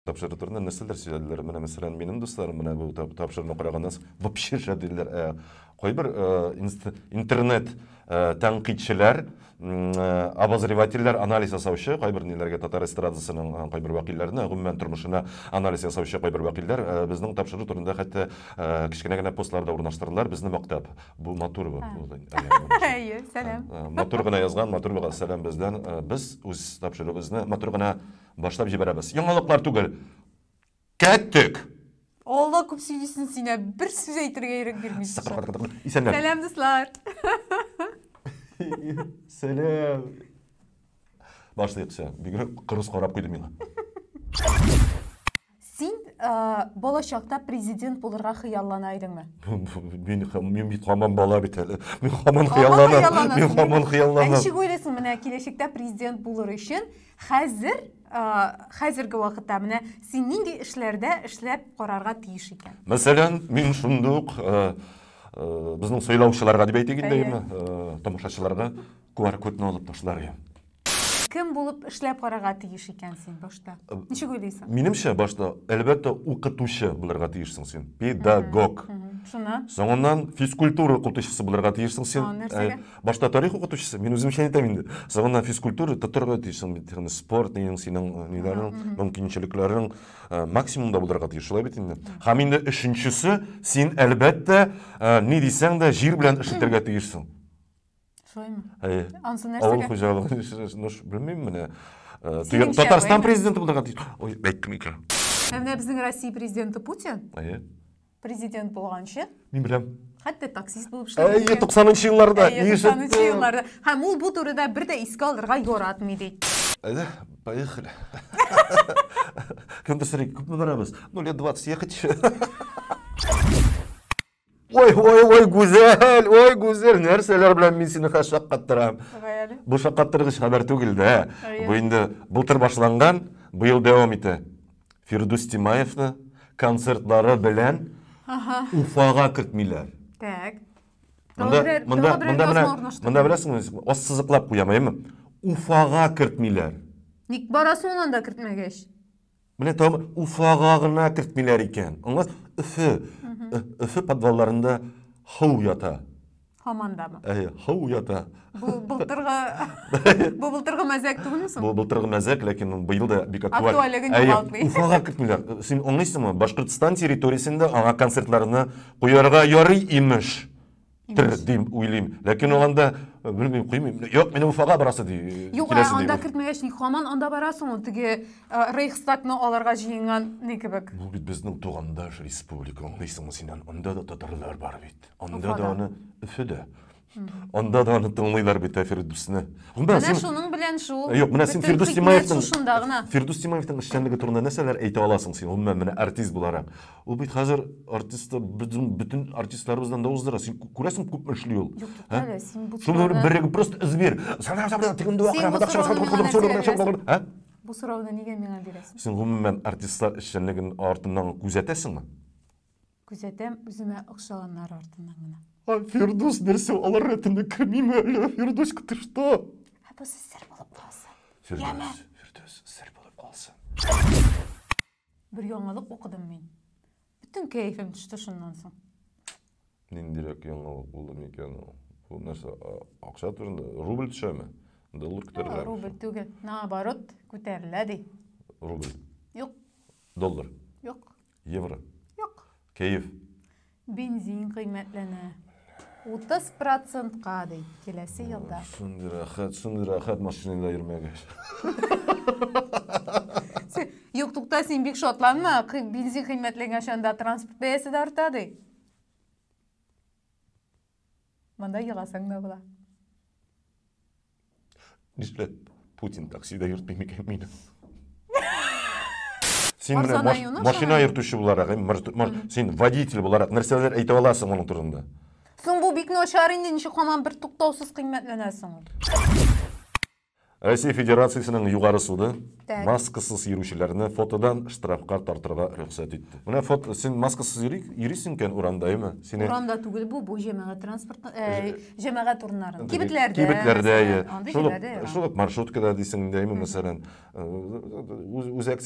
Тапшыры турында нәрселер сөйләделәр. Менә мәсәлән, минем дусларым менә бу тапшырыны караганнан соң вообще шәделәр. Кайбер интернет тәнкыйтьчеләр, обозревательләр, анализ ясаучы, кайбер ниләргә татар эстрадасының кайбер вәкилләренә, гомумән тормышына анализ ясаучы кайбер вәкилләр безнең тапшыру турында хәтта кичкенә генә постларда урнаштырдылар. Безне мактап. Бу матур бу. Сәлам. Матур гына язган, матур булган сәлам бездән. Без үз тапшырыбызны матур гына башлап җибәрәбез. Яңалыклар түгел. Кәттек. Алла күп сөйлисен сине, бер сүз әйтергә ирек бирмисең. Исәнләр. Сәлам дуслар. Сәлам. Башлыйкча. Бигрәк кырыс карап куйды миңа. Син балачакта президент булырга хыяллана идеңме? Мин бит һаман бала бит әле. Мин һаман хыялланам. Мин һаман хыялланам. Ничек уйлыйсың, менә киләчәктә президент булыр өчен хәзерге вакытта менә син нинди эшләрдә эшләп карарга тиеш икән? Мәсәлән, мин шундук безнең сайлаучыларга дип әйтик инде, тамашачыларга QR-кодны алып ташларга. Кем булып эшләп карарга тиеш икән син башта? Ничек уйлыйсың? Минемчә, башта әлбәттә укытучы булырга тиешсең син. Педагог. Шуны. Соңыннан физкультура укытучысы булырга тиешсең син. Башта тарих укытучысы, мин үзем әйтәм инде. Соңыннан физкультура тотырга тиешсең бит. Спорт нинең синең ниләрен, мөмкинчелекләрен максимумда булырга тиеш шулай бит инде. Һәм инде өченчесе, син әлбәттә ни дисәң дә җир белән эшләргә тиешсең. Шулаймы? Ансы нәрсәгә? Авыл хуҗалыгы, белмим менә. Татарстан президенты булырга тиеш. Ой, әйттем икән. Менә безнең Россия президенты Путин. Президент булганчы. Мин беләм. Хәтта таксист булып эшләгән. 90-нчы елларда. 90-нчы елларда. Һәм ул бу турыда бер дә искә алырга яратмый ди. Әйдә, поехали. Кемдә сирек күпме барабыз? 0:20 ехать. Ой, гүзәл, нәрсәләр белән мин сине шаккаттырам. Бу шаккаттыргыч хәбәр түгел дә. Бу инде былтыр башланган, быел дәвам итә. Фирдус Тимаевны концертлары белән Уфага кертмиләр. Так. Монда беләсеңме, ассызыклап куямаймы? Уфага кертмиләр. Ник барасың анда кертмәгәч? Менә там Уфага гына кертмиләр икән. Аңлас, Өфе подвалларында хау ята. Һамандамы? Хау ята. Бу былтыргы мәзәк түгелме соң? Бу былтыргы мәзәк, ләкин быел да бик актуаль. Актуальлыгын югалтмый. Уфага кертмиләр. Син аңлыйсыңмы? Башкортстан территориясендә аңа концертларны куярга ярый имеш. Дим уйлыйм. Ләкин анда белмим, куймыйм. Юк, мен Уфага барасы ди. Юк, анда кертмәгәч ник һаман анда барасың? Теге Рейхстагны аларга җыенган ни кебек. Бу бит безнең тугандаш республика. Аңлыйсыңмы син? Анда да татарлар бар бит. Анда да аны Өфөдә. Анда да аны тыңлыйлар бит Фирдусны. Менә шуның белән шул. Юк, менә син Фирдус Тимаевның эшчәнлеге турында нәрсәләр әйтә аласың син? Ул менә артист буларак. Ул бит хәзер артистта бүтән артистларыбыздан да уздыра. Син күрәсең күп эшли ул. Юк, әле син бу. Шуны береге просто избир. Бу сорауны нигә миңа бирәсең? Син гомумән артистлар эшчәнлеген артыннан күзәтәсеңме? Күзәтәм, үземә охшаганнар артыннан гына. Фирдус нәрсә алар рәтендә кемиме әле? Фирдус ты что? Бу сер булып калсын. Фирдус сер булып калсын. Бер яңалык укыдым мин. Бүтән кәефем төште шуннан соң. Ниндирәк яңалык булды микән ул? Бу нәрсә акча турында рубль төшәме? Доллар күтәрелә. Рубль түгел, наоборот, күтәрелә ди. Рубль. Юк. Доллар. Юк. Евро. Юк. Кәеф. Бензин кыйммәтләнә. 30%-ка ди киләсе елда. Шундый рәхәт машинада йөрмәгәч. Юк, тукта, син бик шатланма. Бензин кыйммәтләнгән шанда транспорт бәясе дә арта ди. Монда еласаң да була. Нишләп Путин таксида йөртмый микән мине? Син менә машина йөртүче буларак, син водитель буларак нәрсәләр әйтә аласың моның турында? Соң бу бик начар инде, ничек һаман бер туктаусыз кыйммәтләнәсең ул? Россия Федерациясының югары суды Так. маскасыз йөрүчеләрне фотодан штрафка тартырга рөхсәт итте. Менә фото син маскасыз йөрисең икән урандаймы? Сине Уранда түгел бу җәмәгать транспорт җәмәгать урыннары. Кибетләрдә. Кибетләрдә. Анда Шул җирләрдә. шул маршруткада дисең дәйме мәсәлән, үзәк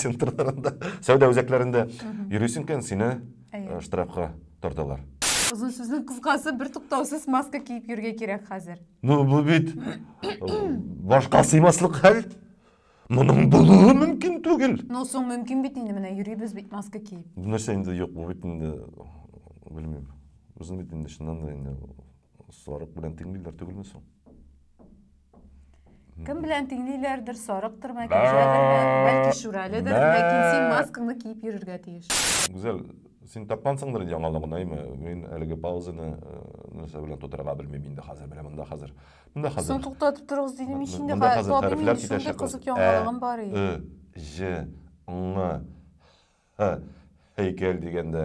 центрларында, сәүдә үзәкләрендә йөрисең икән, сине штрафка тарталар. Uzun sözün kıskası bir tuktavsız maska giyip yürüge kирәк хәзер. Ну, бу бит башка сыймаслык хәл. Моның булуы мөмкин түгел. Ну, соң мөмкин бит инде менә йөрибез бит маска киеп. Бу нәрсә инде юк, бу бит инде белмим. Үзем бит инде шуннан да инде сарык белән тиңлиләр түгелме соң? Кем белән тиңлиләрдер, сарыктыр, бәлки шүрәледер, ләкин син маскаңны киеп йөрергә тиеш. Гүзәл, син тапкансыңдыр яңалыгын, әйме? Мин әлеге паузаны нәрсә белән тутырга белмим инде хәзер, беләм монда хәзер. Монда хәзер. Соң туктатып торыгыз дидем ичинде, Монда хәзер табин хәрефләр шундый китәчәк. кызык яңалыгым бар иде. Ж, ң, һәйкәл дигәндә,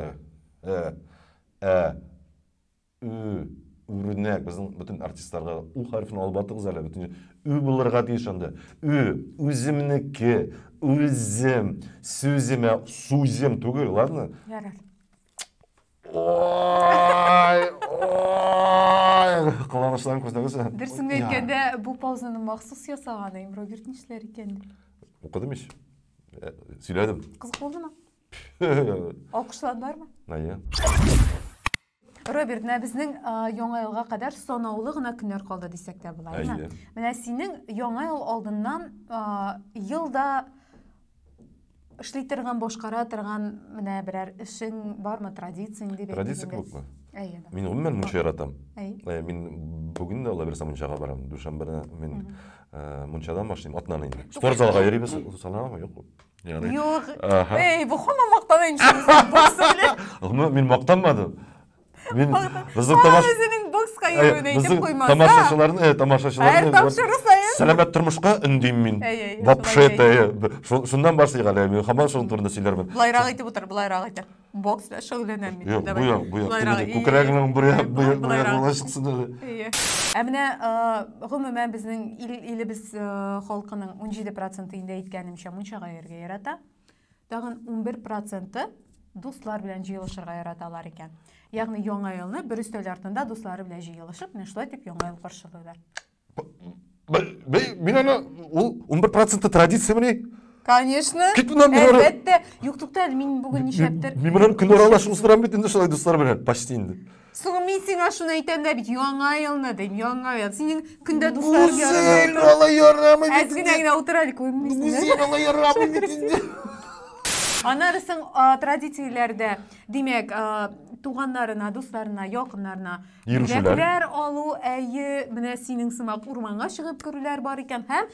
үрнәк, безнең бөтен артистларга у хәрефен алып батыгыз әле, бөтен булырга тиеш анда. Үземнеке, үзем, сүземә, сүзем түгел, ладно? Ярар. Ой, кыланышларын күрсәгез. Дөресен әйткәндә, бу паузаны махсус ясаган идем, Роберт нишләр икән? Укыдым ич. Сөйләдем. Кызык булдымы? Алкышладылармы? Әйе. Роберт, менә безнең яңа елга кадәр санаулы гына көннәр калды дисәк тә була, әйме? Менә синең яңа ел алдыннан елда эшли торган, башкара торган менә берәр эшең бармы, традицияң дип әйтәсең? Традиция күпме? Әйе. Мин гомумән мунча яратам. Әйе. Мин бүген дә Алла берсә мунчага барам. Душанбене мин мунчадан башлыйм, атнан инде. Спорт залга йөрибез, саламы юк. Юк. Эй, бу хама мактанайын шуны. Мин мактанмадым. Мин безнең Өзенең бокска йөрүне әйтеп куймаса. Тамашачыларны Тапшыру сайын. сәламәт тормышка өндим мин. Вообще шуннан башлыйк әле. Мин һаман шуның турында сөйләрмен. Булайрак әйтеп утыр, булайрак әйтә. Бокс белән шөгыльләнәм мин. Юк, бу як. Күкрәгенең буря чыксын әле. Менә гомумән безнең илебез халкының 17% инде әйткәнемчә мунчага йөрергә ярата. Тагын 11% дуслар белән җыелышырга яраталар икән. Ягъни яңа елны бер өстәл артында дуслары белән җыелышып, менә шулай дип яңа ел каршылыйлар. Мин аны ул 11% традициямыни? Конечно. Әлбәттә. Юк, туктале, мин бүген нишәптер. Мин моны көн аралашуыстырам бит инде шулай дуслар белән, почти инде. Соң мин сиңа шуны әйтәм дә бит, яңа елны дим, яңа ел. Синең көндә дуслар Үзен ала ярамый бит. Әзгенә генә утырали күрмисең. Үзен ала ярамый бит инде. Анарысың традицияләрдә, димәк, туганнарына, дусларына, якыннарына бүләкләр алу, әйе, менә синең сымак урманга чыгып күрүләр бар икән һәм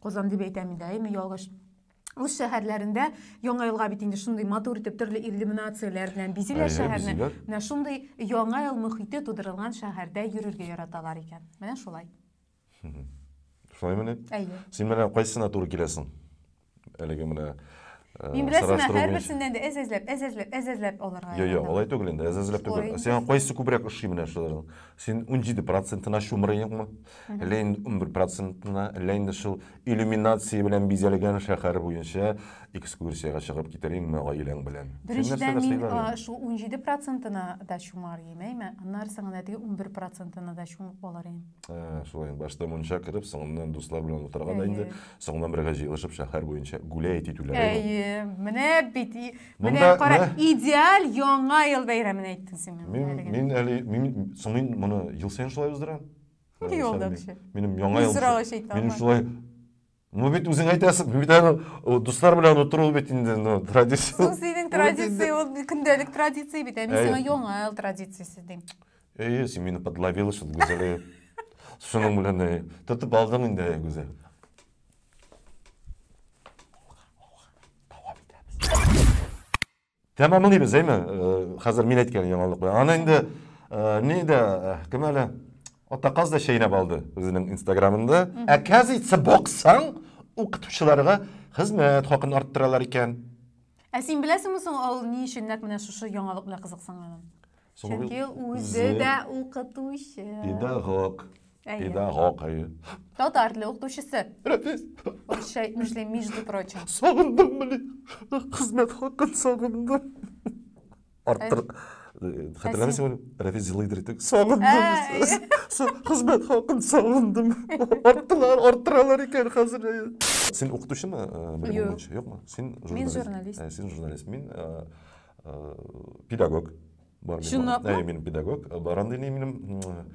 Казан дип әйтәм инде, әйме, ялгыш. Үз шәһәрләрендә яңа елга бит инде шундый матур итеп төрле иллюминацияләр белән бизиләр шәһәрне. Менә шундый яңа ел мөхите тудырылган шәһәрдә йөрергә яраталар икән. Менә шулай. Шулай менә? Әйе. Син менә кайсына туры киләсең? Әлеге менә Мин беләсеңме, һәрберсеннән дә әзәзләп алырга. Юк, алай түгел инде, әзәзләп түгел. Син кайсы күбрәк ошый менә шуларның? Син 17%-на шумырыйыңмы? Әллә 11%-на, әллә инде шул иллюминация белән бизәлгән шәһәр буенча экскурсиягә чыгып китәреңме гаиләң белән? Беренчедән мин шул 17%-на да шумарыйм, әйме? Аннары соң әтеге 11%-на да шумып алырым. Шулай, башта мунча кирип, соңыннан дуслар белән утырганда инде, соңыннан бергә җыелышып шәһәр буенча гуләйт итүләр. Менә бит, менә кара, идеаль яңа ел бәйрәмен әйттең син. Мин соң моны ел сайын шулай уздырам. Минем яңа ел. Минем шулай. Ну бит үзең әйтәсең, бит аны дуслар белән утыру бит инде, традиция. Соң синең традиция, ул көндәлек традиция бит, мин сиңа яңа ел традициясе дим. Син мине подловила шул гүзәл. Шуның белән тотып алдың инде гүзәл. Тәмамлыйбыз, әйме? Хәзер мин әйткән яңалык. Аны инде нидә, кем әле? Атаказ да шәйнәп алды үзенең Инстаграмында. Оказывается, боксаң укытучыларга хезмәт хакын арттыралар икән. Син беләсеңме соң ул ни өчен нәкъ менә шушы яңалык белән кызыксынганын? Чөнки үзе дә укытучы. Педагог. Педагог. Татарлы укытучысы. Рәфис. Мишле, между прочим. Сағындым міне. Қызмет хақын сағындым. Арттыр. Хатırlamıyorsun onu? Rafis zileydir ettik. Sağındım. Hizmet hakkın sağındım. Arttıralar iken hazır. Sen okutuşu mu? Yok mu? Мен журналист. Sen jurnalist. Мен pedagog. Мен pedagog. Баранда менің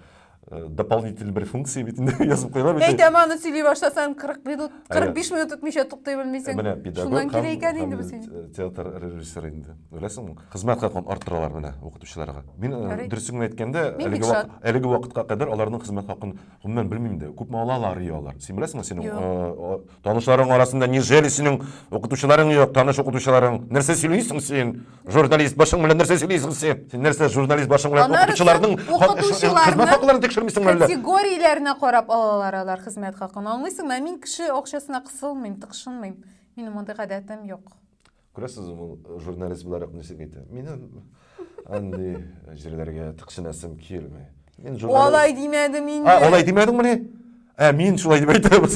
дополнительный bir функция бетінде yazып қойылар. Аны сөйлей баштасаң 45 минут өтмейше тоқтай білмейсің. Шунан керек екен енді бұл сен. Театр режиссері енді. Ойлайсың, қызмет хақын арттыралар міне оқытушыларға. Мен дұрысыңды айткенде, әлгі уақытқа қадар олардың қызмет хақын мен білмеймін де. Көп малалар алар. Сен білесің, сенің танышларың арасында неужели сенің оқытушыларың жоқ, таныш оқытушыларың? Нәрсе сөйлейсің сен? Журналист башың белән нәрсе сөйлейсің сен? Сен нәрсе журналист башың белән оқытушыларның қызмет хақларын текшермейсің әле? Категорияларына қарап алалар қызмет хақын. Аңлайсың, мен кіші оқшасына қысылмайм, тықшынмайм. Менің ондай ғадатым жоқ. Көресіз, журналист боларак нәрсеге айтты. Менің андай жерлерге тықшынасым келмей. Олай демедім мен. Олай демедің міне? Мен шулай деп айтамын.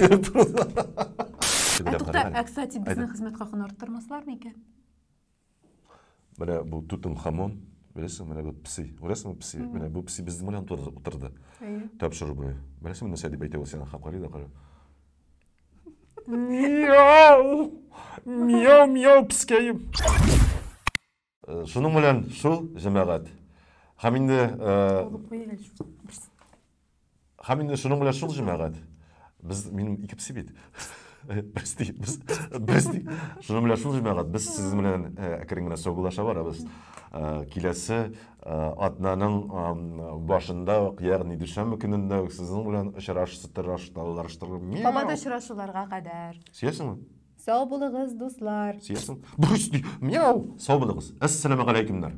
Кстати, біздің қызмет хақын арттырмасылар ма екен? Міне бұл Тутанхамон, білесің, міне бұл пси. Көресің, пси. Міне бұл пси біздің міне отырды. Тапшырып бұрай. Білесің, міне сәді бәйте ол сені қапқары да қары. Мяу! Мяу, мяу, піскейім. Шының білән шу жемағат. Хаминде шының білән шул жемағат. Менің екі пси бейді. Бірісті. Шының білән шул жемағат. Біз сіздің білән әкіріңіне соғылаша бар. Біз келесі атнаның башында, яғни дүшәмбі күнінде сіздің білән ұшыраштырып. Бабада ұшырашуларға қадар. Сүйесің ме? Сау болыңыз, достар. Сүйесің? Бірісті. Мяу! Сау болыңыз. Әссәләму алейкумдар.